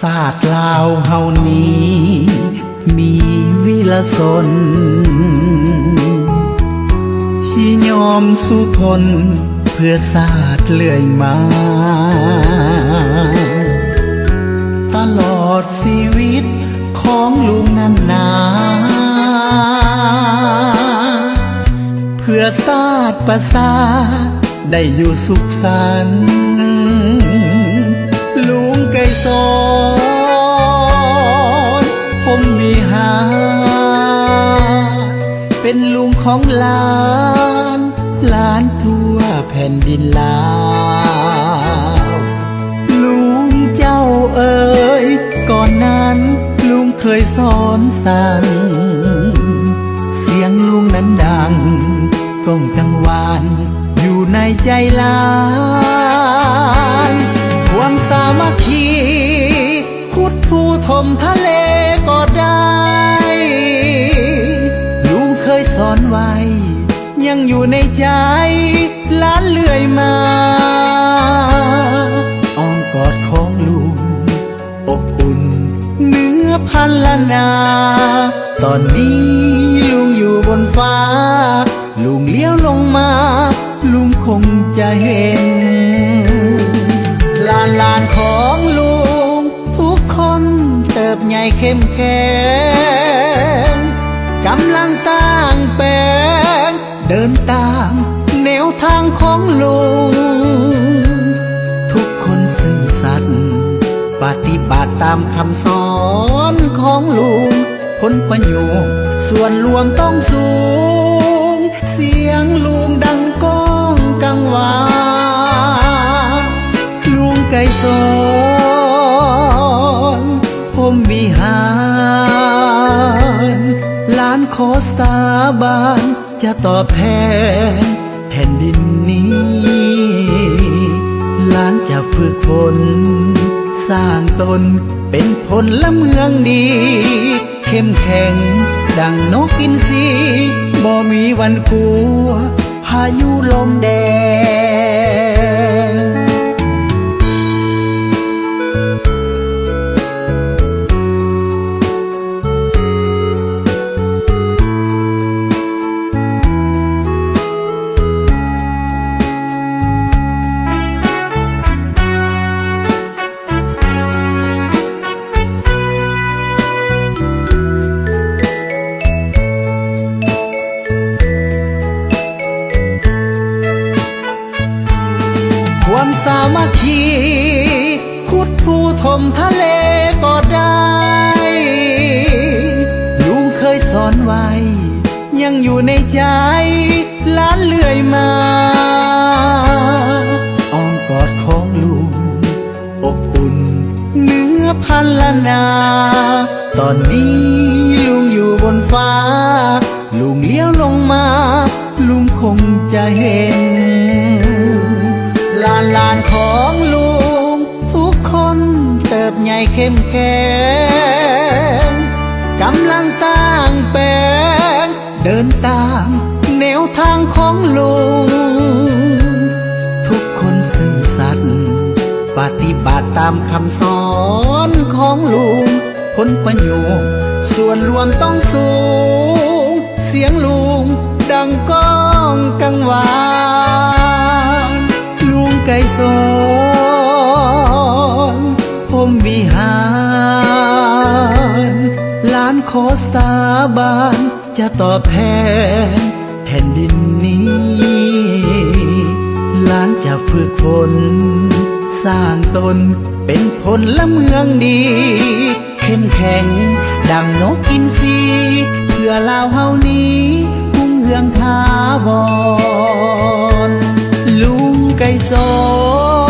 ศาสตร์ลาวเฮานี้มีวิรสนที่ยอมสู้ทนเพื่อศาสตร์เลื่อยมาตลอดชีวิตของลุงนั้นนาเพื่อศาสตร์ประสาได้อยู่สุขสันต์ลุงไกรสอนผมวิหารเป็นลุงของหลานหลานทั่วแผ่นดินลาวลุงเจ้าเอ๋ยก่อนนั้นลุงเคยสอนสั่งเสียงลุงนั้นดังก้องกังวานอยู่ในใจหลานความสามัคคีขุดผู้ถมทะเลก็ได้ลุงเคยสอนไว้ยังอยู่ในใจหลานเลื่อยมาอ้อมกอดของลุงอบอุ่นเหนือพันละนาตอนนี้ลุงอยู่บนฟ้าลุงเลี้ยวลงมาลุงคงจะเห็นหลานของลุงทุกคนเติบใหญ่เข้มแข็งกำลังสร้างแปลงเดินตามแนวทางของลุงทุกคนซื่อสัตย์ปฏิบัติตามคำสอนของลุงผลประโยชน์ส่วนรวมต้องสูงเสียงลุงดังก้องกังวานลุงไกรสอนผมวิหารหลานขอสาบานจะตอบแทนแผ่นดินนี้หลานจะฝึกฝนสร้างตนเป็นพลเมืองดีเข้มแข็งดังนกอินทรีบ่มีวันกลัวพายุลมแดงความสามัคคีขุดผู้ถมทะเลก็ได้ลุงเคยสอนไว้ยังอยู่ในใจหลานเลื่อยมาอ้อมกอดของลุงอบอุ่นเหนือพันละนาตอนนี้ลุงอยู่บนฟ้าลุงเลี้ยวลงมาลุงคงจะเห็นหลานของลุงทุกคนเติบใหญ่เข้มแข็งกำลังสร้างแปลงเดินตามแนวทางของลุงทุกคนซื่อสัตย์ปฏิบัติตามคำสอนของลุงผลประโยชน์ส่วนรวมต้องสูงเสียงลุงดังก้องกังวานลุงไกรสอนผมวิหารหลานขอสาบานจะตอบแทนแผ่นดินนี้หลานจะฝึกฝนสร้างตนเป็นพลเมืองดีเข้มแข็งดังนกอินทรีเพื่อลาวเฮานี้รุ่งเรืองถาวรลุงไกรสอน